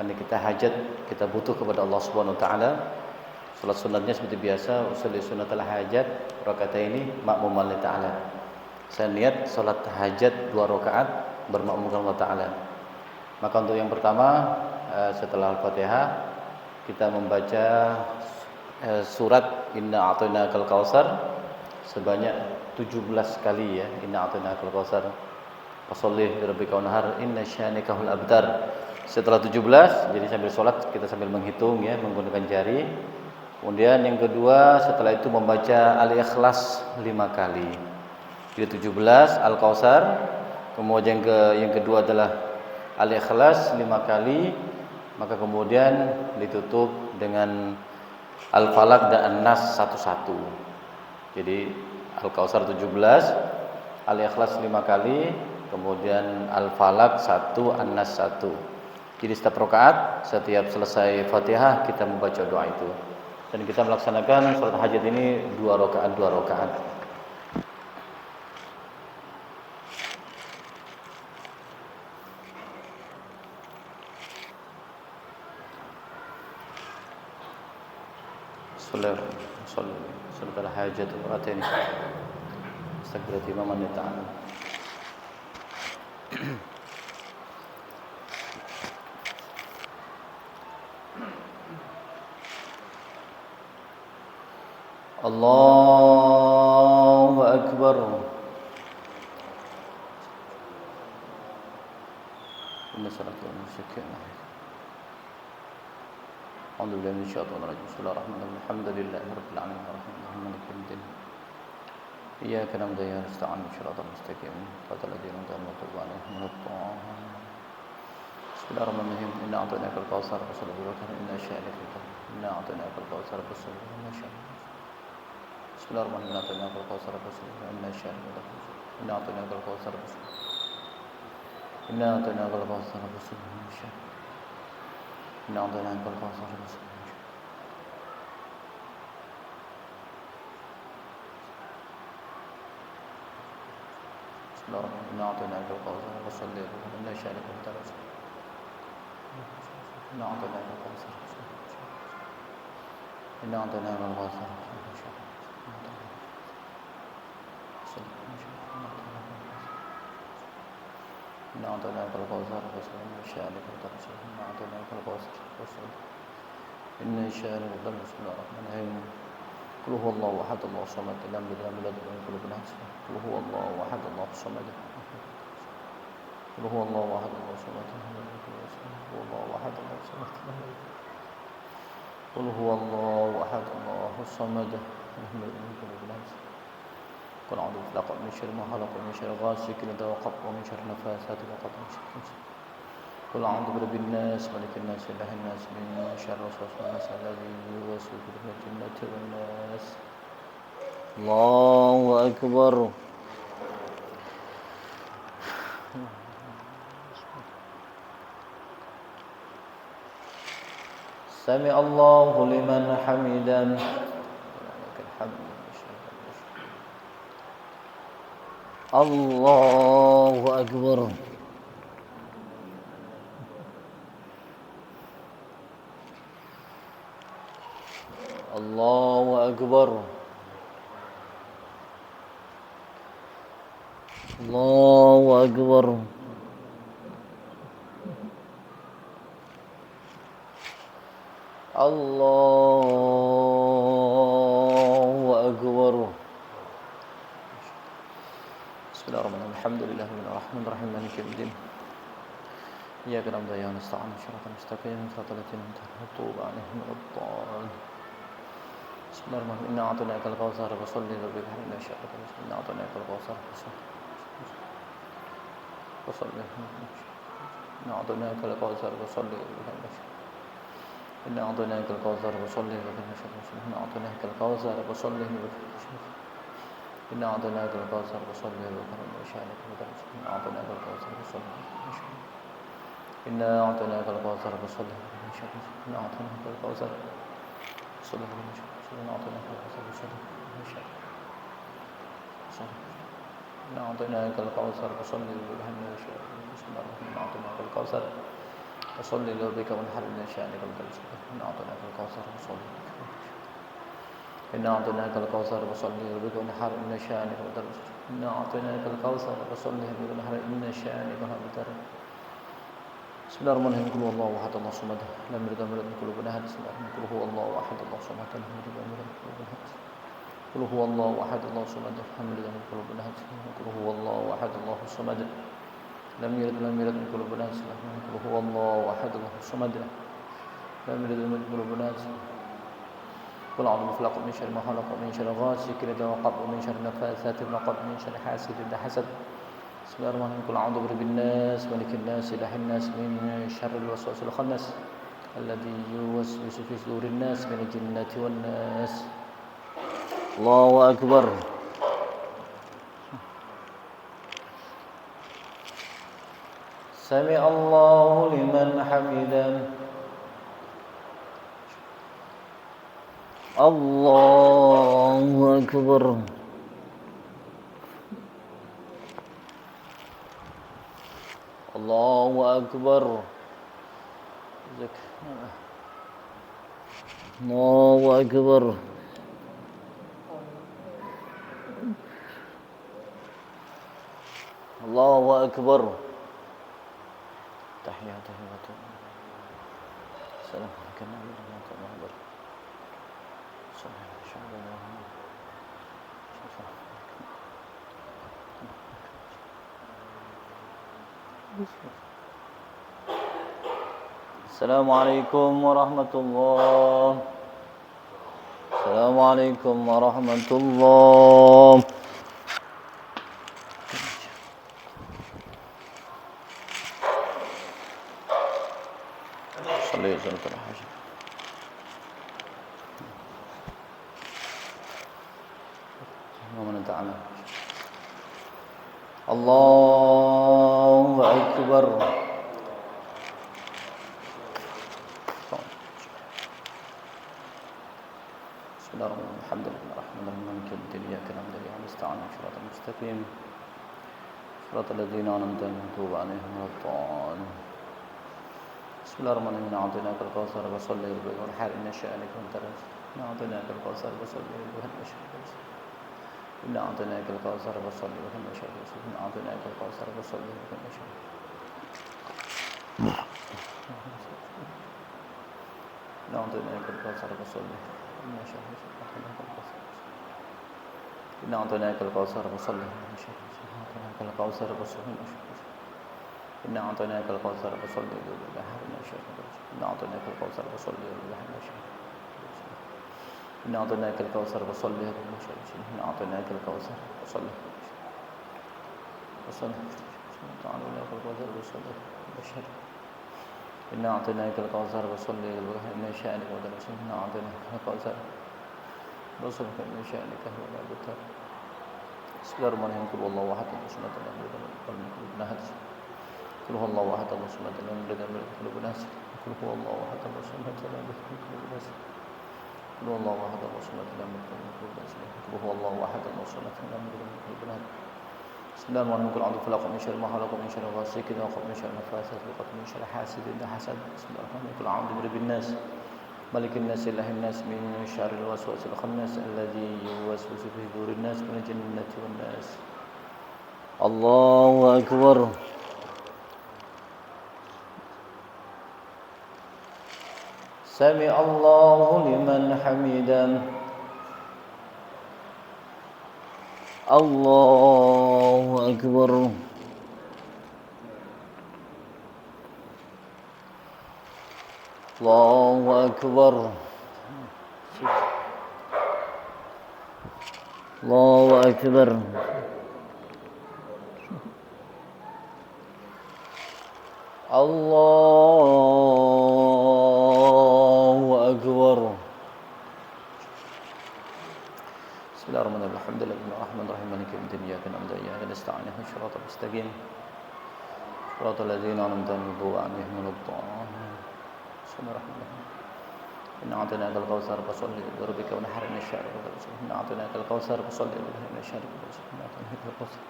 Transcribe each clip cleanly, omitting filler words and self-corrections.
karena kita hajat, kita butuh kepada Allah Subhanahu wa taala. Salat sunatnya seperti biasa, usolli sunnatal hajat rakataini ma'muman li ta'ala. Saya niat salat hajat 2 rakaat bermakmum kepada Allah taala. Maka untuk yang pertama setelah Al-Fatihah kita membaca surat Inna a'tainakal kautsar sebanyak 17 kali ya. Inna a'tainakal kautsar fasholli lirabbika wanhar inna syanikahul abtar. Setelah 17, jadi sambil sholat kita sambil menghitung ya menggunakan jari. Kemudian yang kedua setelah itu membaca Al-Ikhlas 5 kali. Jadi 17 Al-Kautsar. Kemudian yang kedua adalah Al-Ikhlas 5 kali. Maka kemudian ditutup dengan Al-Falaq dan An-Nas satu-satu. Jadi Al-Kautsar 17, Al-Ikhlas 5 kali, kemudian Al-Falaq 1, An-Nas 1. Jadi setiap rakaat, setiap selesai Fatihah kita membaca doa itu. Dan kita melaksanakan salat hajat ini 2 rakaat. Salat hajat rakaatain. Astagfirullah imaman ta'ala. Allahu Akbar. Inna salatu wa nusuki. Alhamdulillah min syaitanir rajim. Bismillahirrahmanirrahim. Alhamdulillahi rabbil alamin arrahmanirrahim maliki yaumiddin. Iyyaka na'budu wa iyyaka nasta'in. Shiratal mustaqim. Shiratal ladzina an'amta 'alaihim Bismillahirrahmanirrahim. Inna a'tainakal kautsar fasholli li rabbika inna syanikal. Inna a'tainakal kautsar fasholli li rabbika. Bismillahirrahmanirrahim. Inna a'tainakal kautsar fasholli inna syanikal. Inna a'tainakal kautsar fasholli. Inna a'tainakal kautsar fasholli inna syanikal. Inna a'tainakal kautsar fasholli. Inna a'tainakal kautsar fasholli inna syanikal. Inna a'tainakal kautsar fasholli. Inna a'tainakal kautsar fasholli. Inna a'tainakal kautsar fasholli inna syanikal. Inna a'tainakal kautsar fasholli inna syanikal. Bismillahirrahmanirrahim. Qul huwallahu ahad Allahu samad lam yalid walam yulad walam yakul lahu kufuwan ahad. Qul huwallahu ahad Allahu samad. Qul huwallahu ahad Allahu samad. Qul huwallahu ahad Allahu samad. Qul huwallahu ahad Allahu samad. Qul a'udzu birabbil falaq min syarri ma khalaq min syarri ghasiqin idza waqab wa min syarri nafathati fil 'uqad. Qul a'udzu birabbin nas malikin nas ilahin nas min syarri waswasil alladzi yuwaswisu fi sudurin nas. Allahu akbar. Sami Allahu liman hamidan. Allahu akbar. Allahu akbar. Allahu akbar. Allahu akbar. Bismillahirrahmanirrahim. Alhamdulillahirrahmanirrahim. Maliki yaumiddin. Iyyaka na'budu wa iyyaka nasta'in. Shiratal mustaqim. Shiratal ladzina an'amta 'alaihim ghairil. Bismillahirrahmanirrahim. Inna a'tainakal kautsar fasholli li rabbika inna syanikal. Inna a'tainakal kautsar fasholli. Inna a'tainakal kautsar fasholli li rabbika. Inna a'tainakal kautsar fasholli li rabbika. Inna a'tainakal kautsar fasholli li rabbika. Inna a'tainakal kautsar fasholli li rabbika. Inna a'tainakal kautsar fasholli. Inna a'tainakal kautsar fasholli. Inna a'tainakal kautsar fasholli. Inna a'tainakal kautsar fasholli. Inna a'tainakal kautsar fasholli. Inna a'tainakal kautsar fasholli. Inna a'tainakal kautsar فصل لربك وانحر إن شانك الأبتر إنا أعطيناك الكوثر فصل إنا أعطيناك الكوثر فصل لربك وانحر إن شانك الأبتر إنا أعطيناك الكوثر فصل لربك وانحر إن شانك الأبتر بسم الله الرحمن الرحيم قل هو الله أحد الله الصمد لم يلد ولم يولد قلوبنا هاد بسم الله قل هو الله أحد الله الصمد لم يلد ولم يولد قلوبنا هاد قل هو الله أحد الله الصمد لم يلد ولم يولد قلوبنا هاد قل هو الله أحد الله الصمد لم يلد ولم يولد قلوبنا هاد قل هو الله أحد الله الصمد لم يلد ولم يولد قلوبنا هاد قل أعوذ بفلق من شر ما خلق ومن شر غاسق إذا وقب ومن شر النفاثات في العقد ومن شر حاسد إذا حسد بسم الله الرحمن الرحيم قل أعوذ برب الناس ملك الناس إله الناس من شر الوسواس الخناس الذي يوسوس في صدور الناس من الجنة والناس الله أكبر سمع الله لمن حمده الله أكبر الله أكبر الله أكبر الله أكبر تحيات السلام عليكم ورحمة الله وبركاته السلام عليكم ورحمة الله السلام عليكم ورحمة الله صلي وسلم على حاجة ومن تعالى الله أكبر بسم الله الرحمن الرحيم الحمد لله الرحمن الرحيم مالك يوم الدين إياك نعبد وإياك نستعين صراط المستقيم صراط الذين أنعمت عليهم غير المغضوب عليهم ولا الضالين بسم الله الرحمن الرحيم إنا أعطيناك الكوثر فصل لربك وانحر إن شانك الأبتر إنا أعطيناك الكوثر فصل لربك وانحر إنا أعطيناك الكوثر فصل لربك وانحر إنا أعطيناك الكوثر فصل لربك وانحر إنا أعطيناك الكوثر فصل لربك إنا أعطيناك الكوثر فصل أعطيناك الكوثر فصل إنا أعطيناك الكوثر فصل إنا أعطيناك الكوثر فصل إنا أعطيناك الكوثر فصل إنا أعطيناك الكوثر فصل إنا أعطيناك الكوثر فصل إن شأنك ودرس إنا أعطيناك الكوثر فصل إن شأنك هو الأبتر بسم الله الرحمن الرحيم قل هو الله أحد الله الصمد لم يلد ولم يولد قل هو الله أحد الله الصمد لم يلد ولم يولد قل هو الله أحد الله الصمد لم يلد ولم يولد قل هو الله أحد الله الصمد لم يلد ولم يولد قل هو الله أحد الله الصمد لم يلد ولم يولد بسم الله الرحمن الرحيم قل أعوذ بفلق من شر ما خلق ومن شر غاسق إذا وقب من شر النفاثات في العقد ومن شر حاسد إذا حسد بسم الله الرحمن الرحيم قل أعوذ برب الناس ملك الناس إله الناس من شر الوسواس الخناس الذي يوسوس في صدور الناس من الجنة والناس الله أكبر سمع الله لمن حمده الله أكبر الله أكبر الله أكبر الله أكبر بسم الله الرحمن الرحيم الحمد لله الرحمن الرحيم مالك يوم الدين إياك نعبد وإياك نستعين اهدنا الصراط المستقيم صراط الذين أنعمت عليهم غير المغضوب عليهم بسم الله الرحمن الرحيم إنا أعطيناك الكوثر فصل لربك وانحر إن شانك الأبتر إنا أعطيناك الكوثر فصل لربك إن شانك الأبتر إنا أعطيناك الكوثر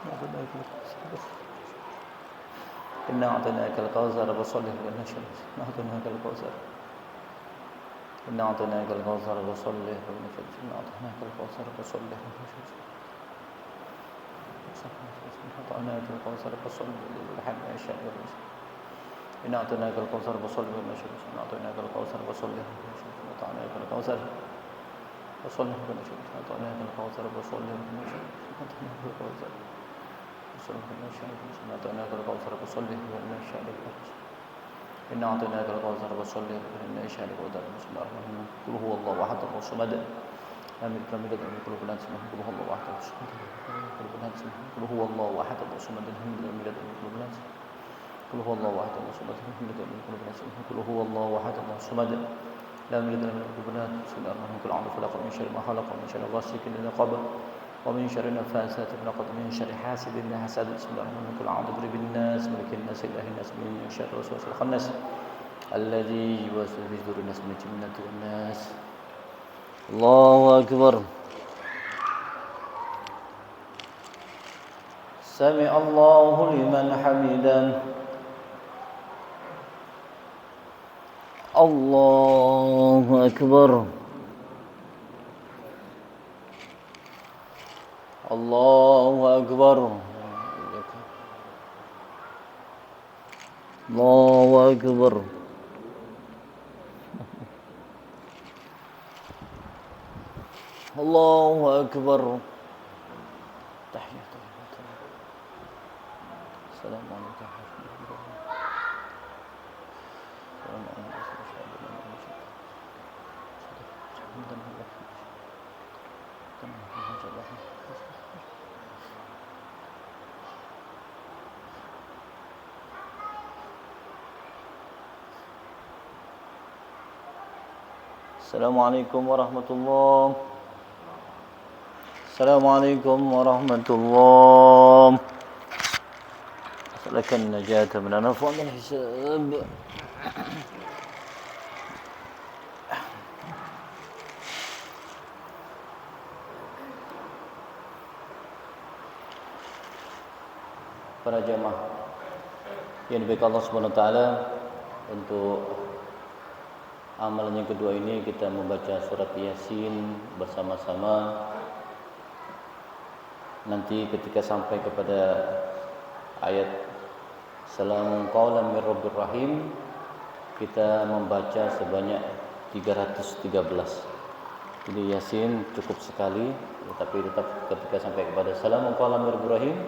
إنا أعطيناك الكوثر إنا أعطيناك الكوثر فصل لربك إنا أعطيناك الكوثر إنا أعطيناك الكوثر فصل لربك إنا أعطيناك الكوثر فصل لربك أعطيناك الكوثر فصل للحق عشاء إنا أعطيناك الكوثر فصل للمشرق إنا أعطيناك الكوثر فصل للمشرق أعطيناك الكوثر فصل للمشرق أعطيناك الكوثر فصل للمشرق أعطيناك الكوثر فصل للمشرق أعطيناك الكوثر فصل للمشرق إنا أعطيناك الكوثر فصل للمشرق بسم الله الرحمن الرحيم قل هو الله أحد الله الصمد لم يلد ولم يولد ولم يكن له كفوا أحد قل هو الله أحد الله الصمد قل هو الله أحد الله الصمد لم يلد ولم يولد ولم يكن له كفوا أحد قل هو الله أحد الله الصمد لم يلد ولم يكن له كفوا أحد قل هو الله أحد الله الصمد لم يلد ولم يكن له كفوا أحد بسم الله الرحمن الرحيم قل أعوذ برب من شر ما خلق ومن شر غاسق إذا وقب ومن شر النفاثات في العقد ومن شر حاسد إذا حسد بسم الله الرحمن الرحيم قل أعوذ برب الناس ملك الناس إله الناس من شر الوسواس الخناس الذي يوسوس في صدور الناس من الجنة والناس الله أكبر سمع الله لمن حمده الله أكبر الله أكبر الله أكبر الله أكبر تحية السلام عليكم السلام عليكم ورحمة الله السلام عليكم ورحمة الله أسألك النجاة من النفع من الحساب para jamaah yang diberikan Allah Subhanahu wa taala, untuk amalan yang kedua ini kita membaca surat Yasin bersama-sama. Nanti ketika sampai kepada ayat Salamun qawlan mir rabbir rahim, kita membaca sebanyak 313. Jadi Yasin cukup sekali, tetapi tetap ketika sampai kepada Salamun qawlan mir rabbir rahim,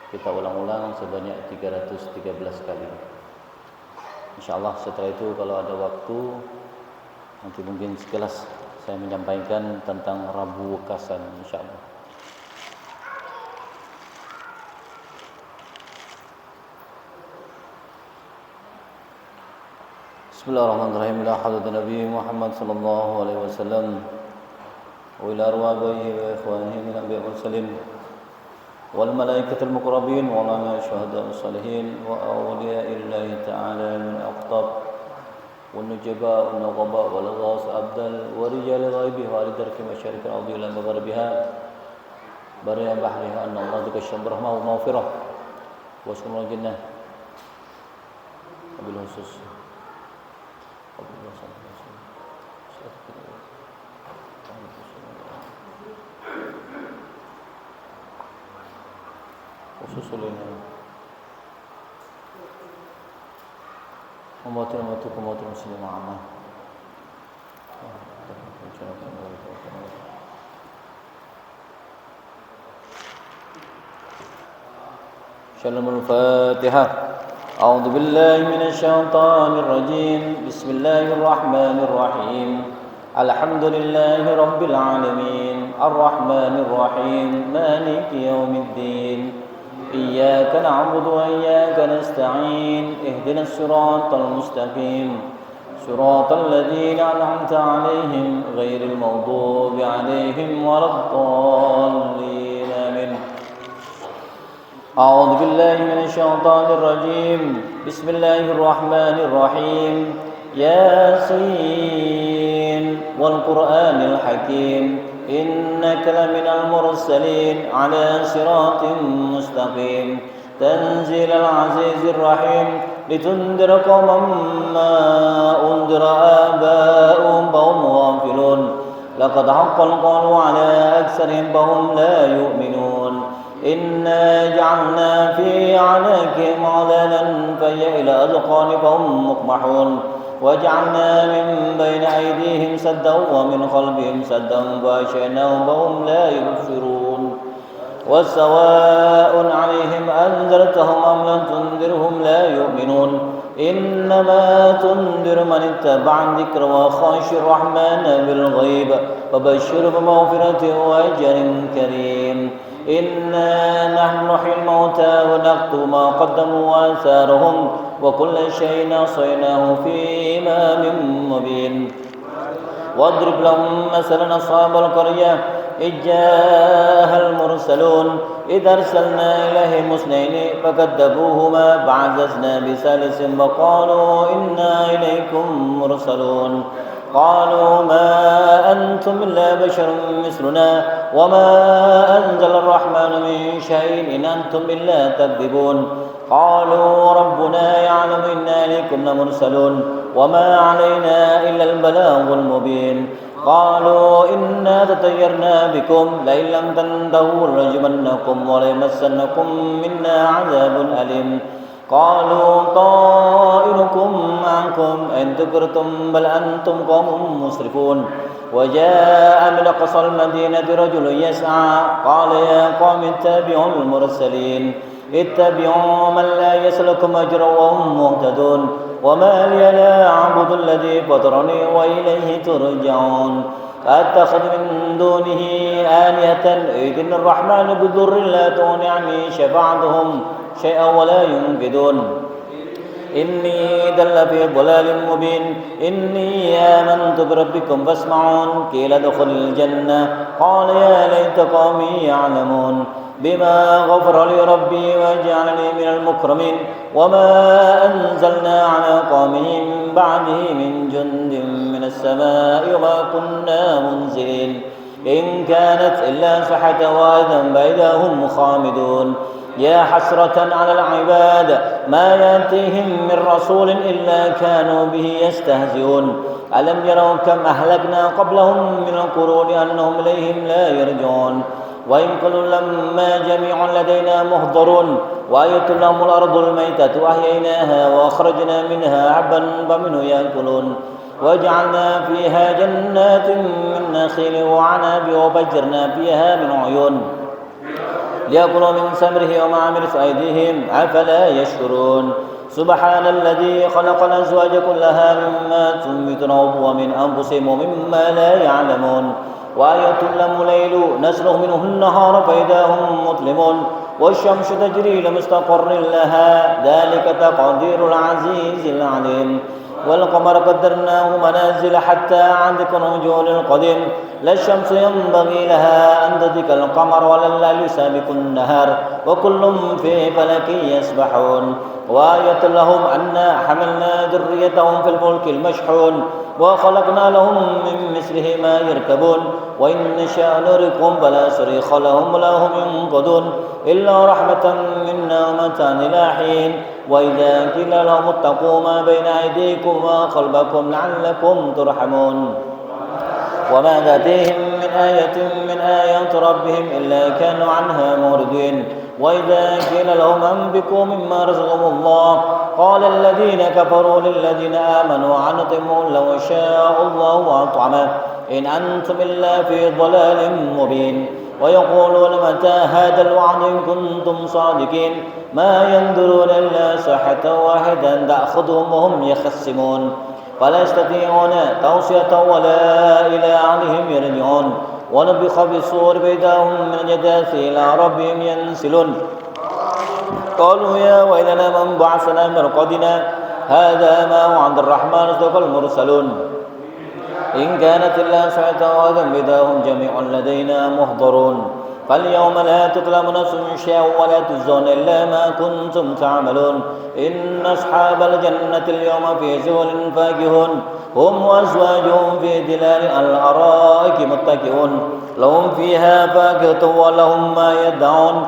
kita ulang-ulang sebanyak 313 kali. InsyaAllah setelah itu kalau ada waktu, nanti mungkin sekilas saya menyampaikan tentang Rabu Wekasan, insyaAllah. Bismillahirrahmanirrahim. La hadratin Nabi Muhammad sallallahu alaihi wasallam wa ila arwahihi wa ikhwanihi min anbiya'i wal mursalin wal malaikatil muqarrabin wa ulama syuhada salihin wa awliyaillahi ta'ala min aqtab wan nujaba wan nuqaba wal ghas abdal wa rijal ghaibi wa lidarki masyarik al-ardi ila magharibiha bariya bahriha anna Allah takashsham rahmah wa maghfirah wa sunul jannah wabil khusus khususulina umatul muslimin amma Shalomul Fatihah. أعوذ بالله من الشيطان الرجيم بسم الله الرحمن الرحيم الحمد لله رب العالمين الرحمن الرحيم مالك يوم الدين إياك نعبد وإياك نستعين اهدنا الصراط المستقيم صراط الذين أنعمت عليهم غير المغضوب عليهم ولا الضالين آمين. أعوذ بالله من الشيطان الرجيم بسم الله الرحمن الرحيم ياسين والقرآن الحكيم إنك لمن المرسلين على صراط مستقيم تنزيل العزيز الرحيم لتنذر قوما ما أنذر آباؤهم فهم غافلون لقد حق القول على أكثرهم فهم لا يؤمنون إنا جعلنا في أعناقهم أغلالا فهي إلى الأذقان فهم مقمحون وجعلنا من بين أيديهم سدا ومن خلفهم سدا فأغشيناهم فهم لا يبصرون وسواء عليهم أنذرتهم أم لم تنذرهم لا يؤمنون إنما تنذر من اتبع الذكر وخشي الرحمن بالغيب فبشر بمغفرة وأجر كريم إنا نحن نحيي الموتى ونكتب ما قدموا وآثارهم وكل شيء أحصيناه في إمام مبين واضرب لهم مثلا أصحاب القرية إذ جاءها المرسلون إذ أرسلنا إليهم اثنين فكذبوهما فعززنا بثالث وقالوا إنا إليكم مرسلون قالوا ما أنتم إلا بشر مثلنا وما أنزل الرحمن من شيء إن أنتم إلا تكذبون قالوا ربنا يعلم إنا إليكم لمرسلون وما علينا إلا البلاغ المبين قالوا إنا تطيرنا بكم لئن لم تنتهوا لنرجمنكم وليمسنكم منا عذاب أليم قالوا طائركم معكم إن ذكرتم بل أنتم قوم مسرفون وجاء من أقصى المدينة رجل يسعى قال يا قوم اتبعوا المرسلين اتبعوا من لا يسلكم أجرا وهم مهتدون وما لي لا أعبد الذي فطرني وإليه ترجعون أتخذ من دونه آلهة إذن الرحمن بضر لا تغني عني شفاعتهم شيئا ولا ينقذون إني دل في ضلال مبين إني آمنت بربكم فاسمعون قيل ادخل الجنة قال يا ليت قومي يعلمون بما غفر لي ربي وجعلني من المكرمين وما أنزلنا على قومه من بعده من جند من السماء وما كنا منزلين إن كانت إلا صحة واحدة فإذا هم خامدون يا حسرة على العباد ما يأتيهم من رسول إلا كانوا به يستهزئون ألم يروا كم أهلكنا قبلهم من القرون أنهم إليهم لا يرجعون وإن كل لما جميع لدينا محضرون وآية لهم الأرض الميتة أحييناها وأخرجنا منها حبا فمنه يأكلون وجعلنا فيها جنات من نخيل وعنب وفجرنا فيها من عيون ليأكلوا من ثمره وما عملت أيديهم أفلا يشكرون سبحان الذي خلق الأزواج كلها مما تنبت الأرض ومن أنفسهم ومما لا يعلمون وآية لهم الليل نسلخ منه النهار فإذا هم مظلمون والشمس تجري لمستقر لها ذلك تقدير العزيز العليم والقمر قدرناه منازل حتى عاد كالرجل القديم لا الشمس ينبغي لها أن تدرك القمر ولا الليل يسابق النهار وكل في فلك يسبحون وآية لهم أنا حملنا ذريتهم في الفلك المشحون وخلقنا لهم من مثله ما يركبون وإن نشاء نرقهم فلا صريخ لهم ولا هم ينقذون إلا رحمة منا ومتاع إلى حين وإذا قيل لهم اتقوا ما بين أيديكم وخلفكم لعلكم ترحمون وما تأتيهم من آية من آيات ربهم إلا كانوا عنها معرضين وإذا قيل لهم أنفقوا مما رزقهم الله قال الذين كفروا للذين آمنوا أنطعم لو شاء الله أطعمه إن أنتم إلا في ضلال مبين ويقولون متى هذا الوعد إن كنتم صادقين ما ينظرون إلا صيحة واحدة تأخذهم وهم يخصمون فلا يستطيعون توصية ولا إلى أهلهم يرجعون ونفخ بالصور فإذا هم من الأجداث إلى ربهم ينسلون قالوا يا ويلنا من بعثنا من مرقدنا هذا ما وعد الرحمن صدق المرسلون إن كانت إلا صيحة واحدة فإذا هم جميع لدينا محضرون فاليوم لا تظلم نفس شيئا ولا تجزون إلا ما كنتم تعملون إن أصحاب الجنة اليوم في زول فاكهون هم وأزواجهم في ظلال على الأرائك متكئون لهم فيها فاكهة ولهم ما يدعون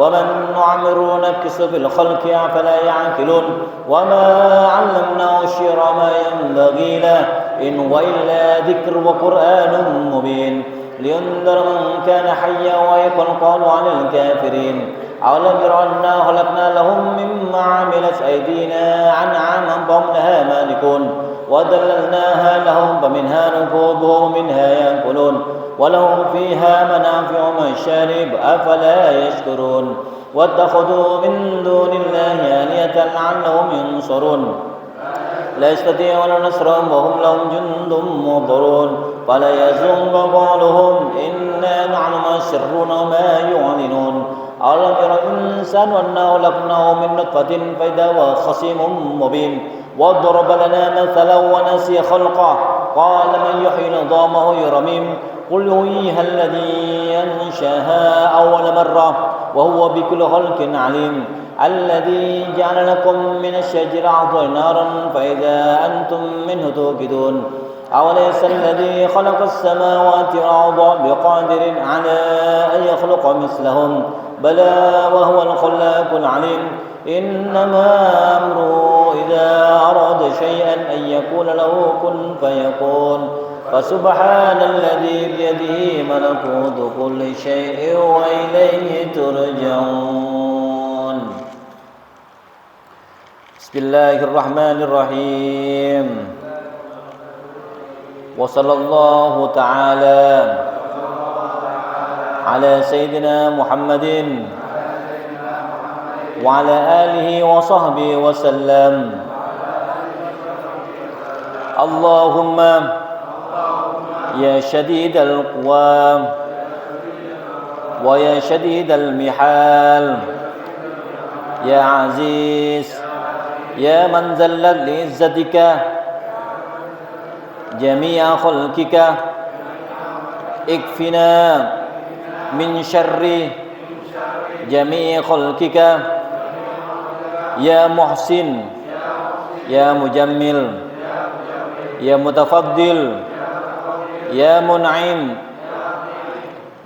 ومن نعمر نكس في الخلق أفلا يعقلون وما علمناه الشعر ما ينبغي له إن هو إلا ذكر وقرآن مبين لينذر من كان حيا ويقل القول عن الكافرين أولم يروا أنا خلقنا لهم مما عملت أيدينا أنعاما فهم لها مالكون وذللناها لهم فمنها ركوبهم ومنها يأكلون ولهم فيها منافع ومشارب أفلا يشكرون واتخذوا من دون الله آلهة لعلهم ينصرون لا يستطيعون نصرهم وهم لهم جند محضرون فلا يحزنك قولهم إنا نعلم سرهم ما يعلنون أولم ير الإنسان أنا خلقناه من نطفة فإذا هو خصيم مبين وضرب لنا مثلا ونسي خلقه قال من يحيي العظام وهي رميم قل يحييها الذي أنشاها أول مرة وهو بكل خلق عليم الذي جعل لكم من الشجر الأخضر نارا فإذا أنتم منه توقدون أوليس الذي خلق السماوات والأرض بقادر على أن يخلق مثلهم بلى وهو الخلاق العليم إنما أمره إذا أراد شيئا أن يقول له كن فيكون فسبحان الذي بيده ملكوت كل شيء وإليه ترجعون بسم الله الرحمن الرحيم وصلى الله تعالى على سيدنا محمد وعلى آله وصحبه وسلم اللهم يا شديد القوى ويا شديد المحال يا عزيز يا من ذلت لعزتك جميع خلقك اكفنا من شر جميع خلقك يا محسن يا مجمل يا متفضل يا منعم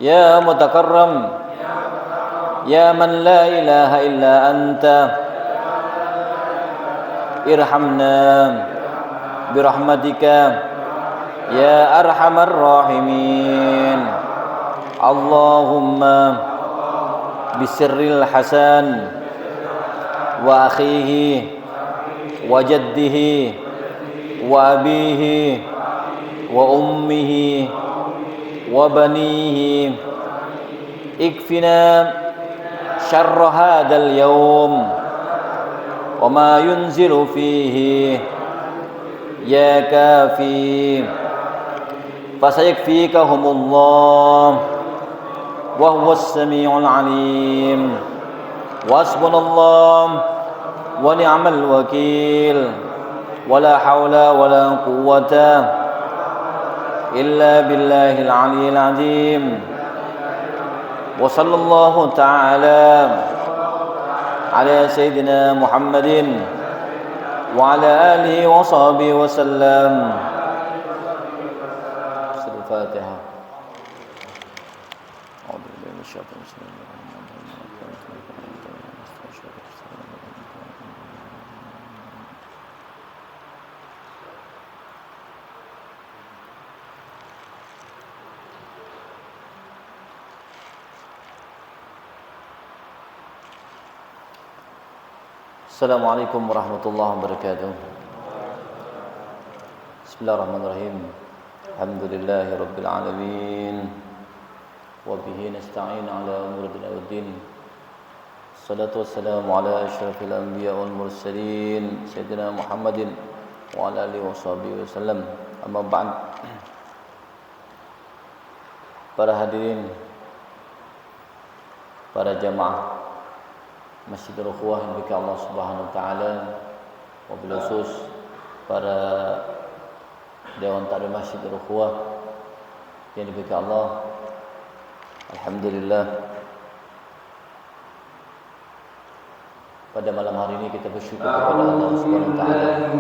يا متكرم يا من لا إله إلا أنت ارحمنا برحمتك يا أرحم الراحمين اللهم بسر الحسن وأخيه وجده وأبيه وأمه وبنيه اكفنا شر هذا اليوم وما ينزل فيه يا كافي فسيكفيكهم الله وهو السميع العليم وحسبنا الله ونعم الوكيل ولا حول ولا قوة إلا بالله العلي العظيم وصلى الله تعالى على سيدنا محمد وعلى آله وصحبه وسلم. الفاتحة. Assalamualaikum warahmatullahi wabarakatuh. Bismillahirrahmanirrahim. Alhamdulillahi rabbil alamin. Wa bihi nasta'in ala umuri dunya waddin. Salatu wassalamu ala asyrafil anbiya wal mursalin sayyidina Muhammadin wa ala alihi washabihi wasallam. Amma ba'd. Para hadirin, para jamaah Masjidul Ukhuwah yang diberikan Allah Subhanahu wa taala, wabil khusus para dewan taklim Masjidul Ukhuwah yang diberikan Allah. Alhamdulillah, pada malam hari ini kita bersyukur kepada Allah Subhanahu wa taala.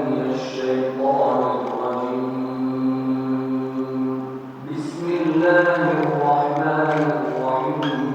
Bismillahirrahmanirrahim.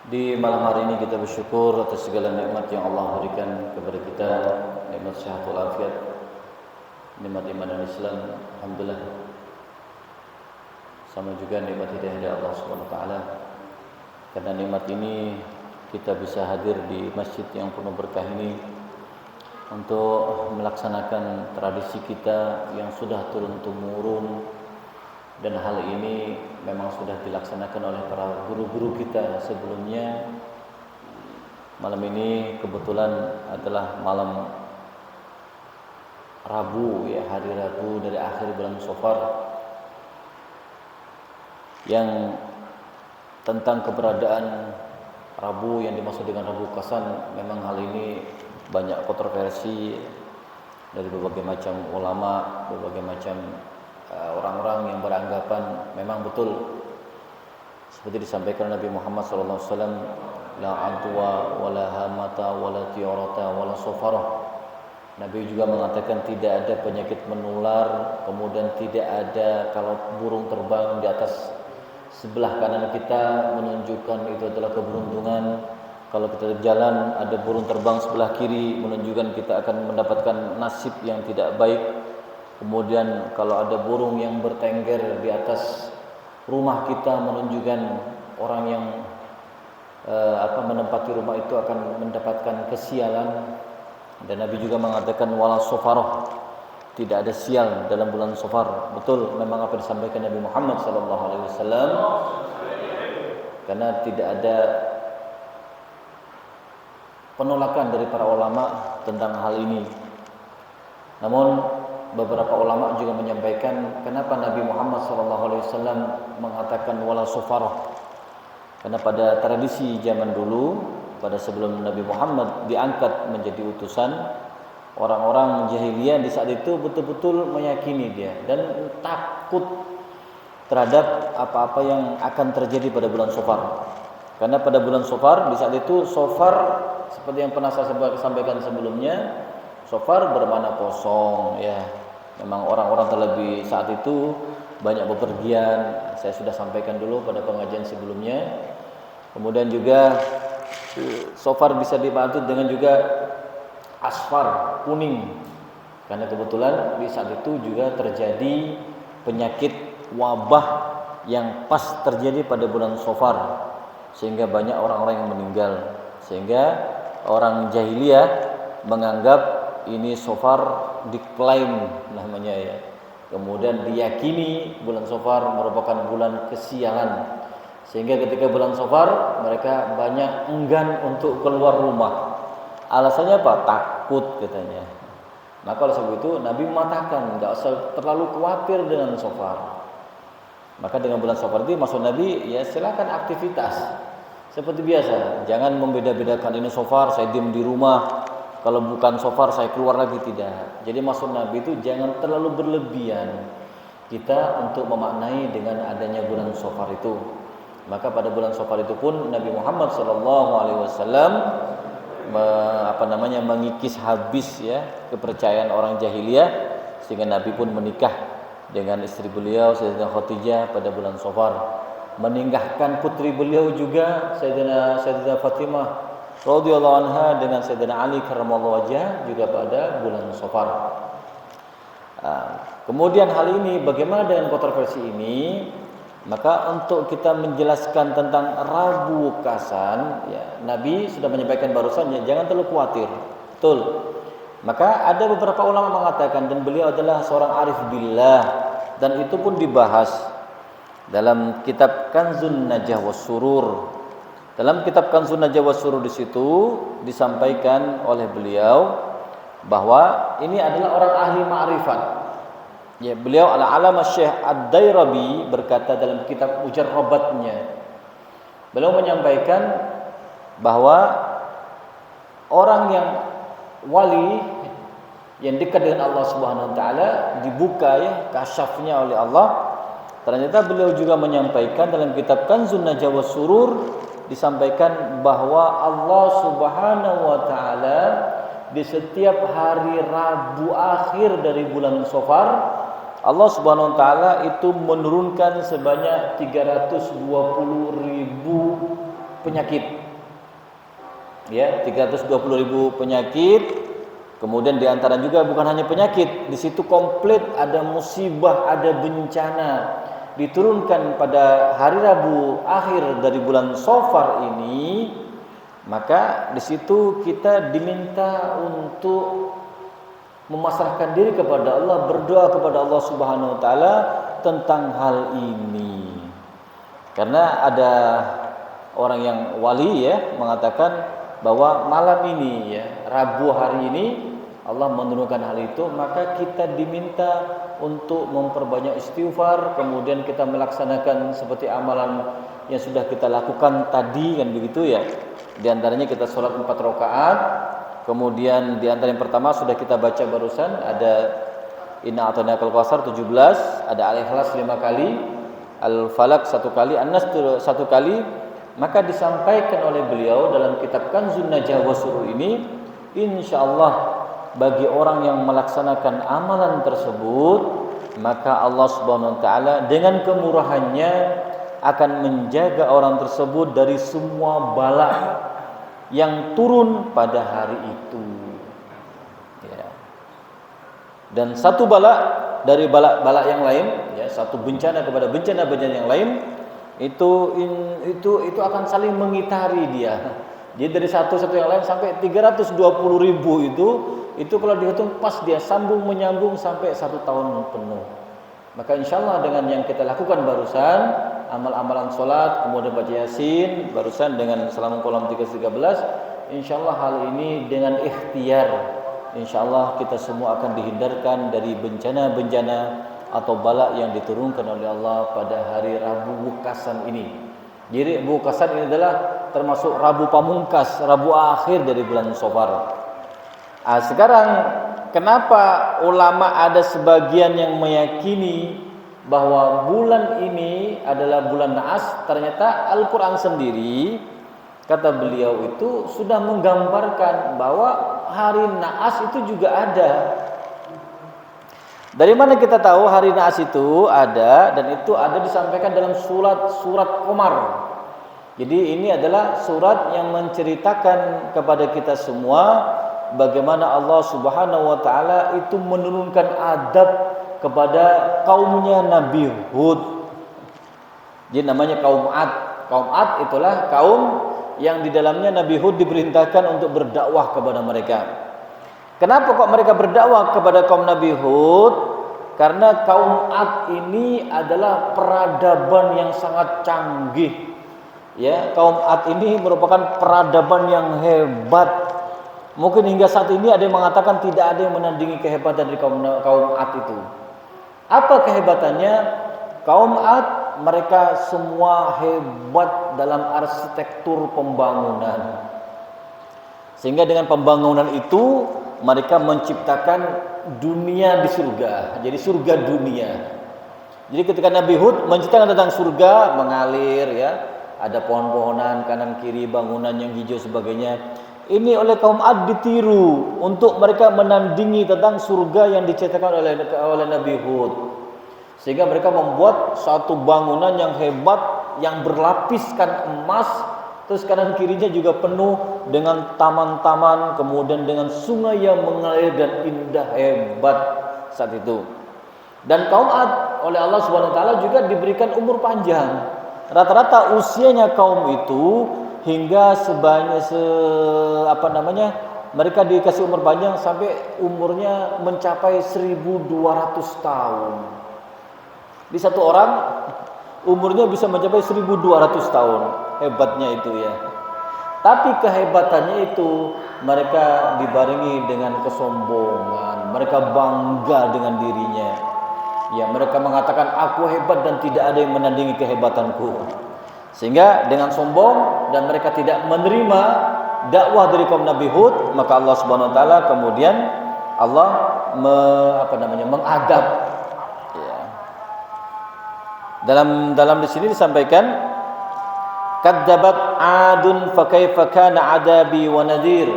Di malam hari ini kita bersyukur atas segala nikmat yang Allah berikan kepada kita, nikmat sehat walafiat, nikmat iman dan Islam, alhamdulillah. Sama juga nikmat hidayah dari Allah Subhanahu wa taala. Karena nikmat ini kita bisa hadir di masjid yang penuh berkah ini untuk melaksanakan tradisi kita yang sudah turun-temurun, dan hal ini memang sudah dilaksanakan oleh para guru-guru kita sebelumnya. Malam ini kebetulan adalah malam Rabu, ya, hari Rabu dari akhir bulan Safar, yang tentang keberadaan Rabu yang dimaksud dengan Rabu Qasan, memang hal ini banyak kontroversi dari berbagai macam ulama, berbagai macam orang-orang yang beranggapan memang betul seperti disampaikan Nabi Muhammad SAW, la adwa wala hamata wala tiarata wala safarah. Nabi juga mengatakan tidak ada penyakit menular, kemudian tidak ada kalau burung terbang di atas sebelah kanan kita menunjukkan itu adalah keberuntungan. Kalau kita berjalan ada burung terbang sebelah kiri menunjukkan kita akan mendapatkan nasib yang tidak baik. Kemudian kalau ada burung yang bertengger di atas rumah kita menunjukkan orang yang menempati rumah itu akan mendapatkan kesialan. Dan Nabi juga mengatakan wala safarah, tidak ada sial dalam bulan Safar. Betul memang apa disampaikan Nabi Muhammad SAW, karena tidak ada penolakan dari para ulama tentang hal ini. Namun beberapa ulama juga menyampaikan kenapa Nabi Muhammad SAW mengatakan wala safarah. Karena pada tradisi zaman dulu, pada sebelum Nabi Muhammad diangkat menjadi utusan, orang-orang jahiliyah di saat itu betul-betul meyakini dia dan takut terhadap apa-apa yang akan terjadi pada bulan Safar. Karena pada bulan Safar, di saat itu Safar seperti yang pernah saya sampaikan sebelumnya, Safar bermakna kosong, ya. Memang orang-orang terlebih saat itu banyak bepergian. Saya sudah sampaikan dulu pada pengajian sebelumnya. Kemudian juga Safar bisa dimaksud dengan juga asfar, kuning. Karena kebetulan di saat itu juga terjadi penyakit wabah yang pas terjadi pada bulan Safar, sehingga banyak orang-orang yang meninggal. Sehingga orang jahiliyah menganggap ini Safar diklaim namanya, ya. Kemudian diyakini bulan Safar merupakan bulan kesialan, sehingga ketika bulan Safar mereka banyak enggan untuk keluar rumah. Alasannya apa? Takut katanya. Maka oleh sebab itu Nabi mengatakan enggak usah terlalu khawatir dengan Safar. Maka dengan bulan Safar itu maksud Nabi, ya silakan aktivitas seperti biasa. Jangan membeda-bedakan ini Safar saya diam di rumah, kalau bukan Safar saya keluar lagi, tidak. Jadi maksud Nabi itu jangan terlalu berlebihan kita untuk memaknai dengan adanya bulan Safar itu. Maka pada bulan Safar itu pun Nabi Muhammad SAW mengikis habis, ya, kepercayaan orang jahiliyah, sehingga Nabi pun menikah dengan istri beliau Sayyidatina Khadijah pada bulan Safar, menikahkan putri beliau juga Sayyidatina Fatimah radhiyallahu anha dengan Sayyidina Ali karramallahu wajhah juga pada bulan Safar. Kemudian hal ini bagaimana dengan kontroversi ini? Maka untuk kita menjelaskan tentang Rabu Qasan, ya, Nabi sudah menyampaikan barusan, ya, jangan terlalu khawatir. Betul. Maka ada beberapa ulama mengatakan, dan beliau adalah seorang arif billah, dan itu pun dibahas dalam kitab Kanzun Najah was Surur. Dalam kitab Kanzun Najah was Surur di situ disampaikan oleh beliau bahwa ini adalah orang ahli ma'rifat. Ya, beliau Al-Alama Syekh Ad-Dairabi berkata dalam kitab Mujarrabatnya, beliau menyampaikan bahwa orang yang wali yang dekat dengan Allah Subhanahu wa taala dibuka, ya, kasyafnya oleh Allah. Ternyata beliau juga menyampaikan dalam kitab Kanzun Najah was Surur disampaikan bahwa Allah Subhanahu wa taala di setiap hari Rabu akhir dari bulan Safar, Allah Subhanahu wa taala itu menurunkan sebanyak 320.000 penyakit. Ya, 320.000 penyakit. Kemudian diantara juga bukan hanya penyakit, di situ komplit ada musibah, ada bencana diturunkan pada hari Rabu akhir dari bulan Safar ini. Maka di situ kita diminta untuk memasrahkan diri kepada Allah, berdoa kepada Allah Subhanahu wa taala tentang hal ini. Karena ada orang yang wali ya mengatakan bahwa malam ini ya, Rabu hari ini Allah menurunkan hal itu, maka kita diminta untuk memperbanyak istighfar, kemudian kita melaksanakan seperti amalan yang sudah kita lakukan tadi kan begitu ya. Di antaranya kita sholat 4 rakaat, kemudian di antara yang pertama sudah kita baca barusan, ada Inna a'tainakal kautsar 17, ada Al-Ikhlas 5 kali, Al-Falaq 1 kali, An-Nas 1 kali. Maka disampaikan oleh beliau dalam kitab Kanzun Najah wa Surur ini, insyaallah bagi orang yang melaksanakan amalan tersebut, maka Allah Subhanahu wa taala dengan kemurahannya akan menjaga orang tersebut dari semua bala yang turun pada hari itu. Ya. Dan satu bala dari bala yang lain, ya, satu bencana kepada bencana-bencana yang lain, itu akan saling mengitari dia. Jadi dari satu yang lain sampai 320.000 itu kalau dihitung pas dia sambung menyambung sampai 1 tahun penuh. Maka insyaallah dengan yang kita lakukan barusan, amal-amalan sholat, kemudian baca Yasin, barusan dengan salam kolam 13, insyaallah hal ini dengan ikhtiar, insyaallah kita semua akan dihindarkan dari bencana-bencana atau bala yang diturunkan oleh Allah pada hari Rabu Wukasan ini. Jadi Wukasan ini adalah termasuk Rabu pamungkas, Rabu akhir dari bulan Safar. Sekarang kenapa ulama ada sebagian yang meyakini bahwa bulan ini adalah bulan Naas? Ternyata Al-Quran sendiri, kata beliau itu sudah menggambarkan bahwa hari Naas itu juga ada. Dari mana kita tahu hari Naas itu ada? Dan itu ada disampaikan dalam surat Qamar. Jadi ini adalah surat yang menceritakan kepada kita semua bagaimana Allah Subhanahu wa taala itu menurunkan adab kepada kaumnya Nabi Hud. Jadi namanya kaum Ad. Kaum Ad itulah kaum yang di dalamnya Nabi Hud diperintahkan untuk berdakwah kepada mereka. Kenapa kok mereka berdakwah kepada kaum Nabi Hud? Karena kaum Ad ini adalah peradaban yang sangat canggih. Ya, kaum Ad ini merupakan peradaban yang hebat. Mungkin hingga saat ini ada yang mengatakan tidak ada yang menandingi kehebatan dari kaum Ad itu. Apa kehebatannya? Kaum Ad mereka semua hebat dalam arsitektur pembangunan. Sehingga dengan pembangunan itu mereka menciptakan dunia di surga. Jadi surga dunia. Jadi ketika Nabi Hud menceritakan tentang surga mengalir ya, ada pohon-pohonan kanan kiri, bangunan yang hijau sebagainya. Ini oleh kaum Ad ditiru untuk mereka menandingi tentang surga yang diceritakan oleh Nabi Hud. Sehingga mereka membuat satu bangunan yang hebat yang berlapiskan emas. Terus kanan kirinya juga penuh dengan taman-taman, kemudian dengan sungai yang mengalir dan indah hebat saat itu. Dan kaum Ad oleh Allah Subhanahu wa taala juga diberikan umur panjang. Rata-rata usianya kaum itu hingga mereka dikasih umur panjang sampai umurnya mencapai 1.200 tahun. Di satu orang umurnya bisa mencapai 1.200 tahun. Hebatnya itu ya. Tapi kehebatannya itu mereka dibarengi dengan kesombongan. Mereka bangga dengan dirinya. Ya, mereka mengatakan aku hebat dan tidak ada yang menandingi kehebatanku. Sehingga dengan sombong dan mereka tidak menerima dakwah dari kaum Nabi Hud, maka Allah Subhanahu wa taala kemudian Allah mengadab. Ya. Dalam di sini disampaikan kadzabat adun fa kaifa kana adabi wa nadhir.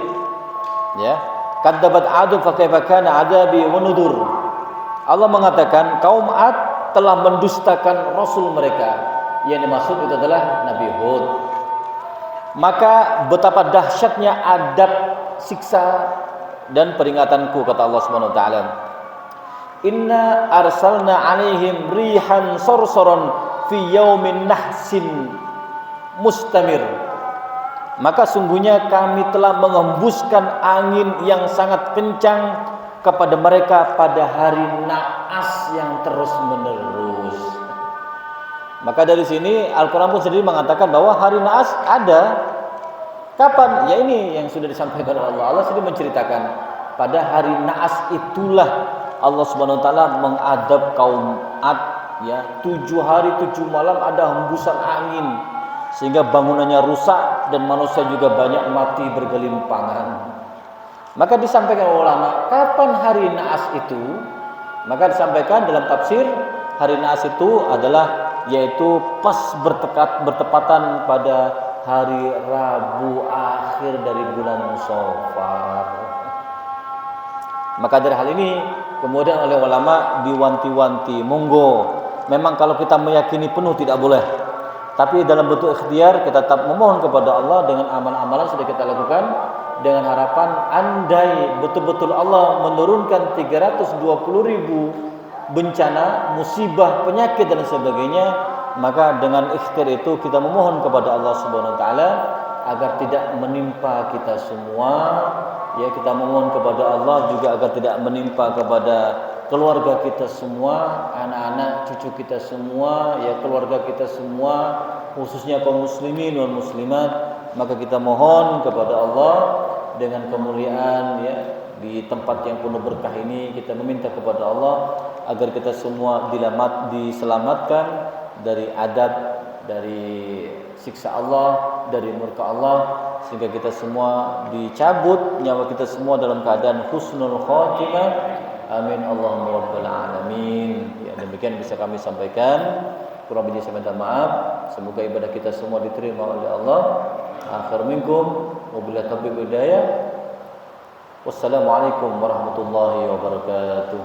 Ya, kadzabat adun fa kaifa kana adabi wa nudur. Allah mengatakan kaum Ad telah mendustakan rasul mereka. Yang dimaksud itu adalah Nabi Hud. maka betapa dahsyatnya adab, siksa dan peringatanku, kata Allah Subhanahu wa taala. Inna arsalna alaihim rihan sorsoron fi yaumin nahsin mustamir. Maka sungguhnya kami telah mengembuskan angin yang sangat kencang kepada mereka pada hari naas yang terus menerus. Maka dari sini Al-Quran pun sendiri mengatakan bahwa hari naas ada. Kapan? Ya ini yang sudah disampaikan oleh Allah. Allah sendiri menceritakan pada hari naas itulah Allah Subhanahu wa taala mengadab kaum Ad, ya, 7 hari 7 malam ada hembusan angin sehingga bangunannya rusak dan manusia juga banyak mati bergelimpangan. Maka disampaikan oleh ulama, kapan hari naas itu? Maka disampaikan dalam tafsir, hari naas itu adalah yaitu pas bertepatan pada hari Rabu akhir dari bulan Safar. Maka dari hal ini kemudian oleh ulama diwanti-wanti, monggo memang kalau kita meyakini penuh tidak boleh, tapi dalam bentuk ikhtiar kita tetap memohon kepada Allah dengan amal-amalan sudah kita lakukan, dengan harapan andai betul-betul Allah menurunkan 320.000 bencana, musibah, penyakit dan sebagainya, maka dengan ikhtiar itu kita memohon kepada Allah Subhanahu wa taala agar tidak menimpa kita semua, ya, kita memohon kepada Allah juga agar tidak menimpa kepada keluarga kita semua, anak-anak, cucu kita semua, ya, keluarga kita semua, khususnya kaum muslimin dan muslimat. Maka kita mohon kepada Allah dengan kemuliaan, ya, di tempat yang penuh berkah ini, kita meminta kepada Allah agar kita semua diselamatkan dari adab, dari siksa Allah, dari murka Allah, sehingga kita semua dicabut nyawa kita semua dalam keadaan husnul khotimah. Amin Allahumma rabbal alamin. Ya, demikian bisa kami sampaikan. Kurang lebih saya minta maaf. Semoga ibadah kita semua diterima oleh Allah. Akhir minkum wabillahi taufiq wal hidayah. Wassalamualaikum warahmatullahi wabarakatuh.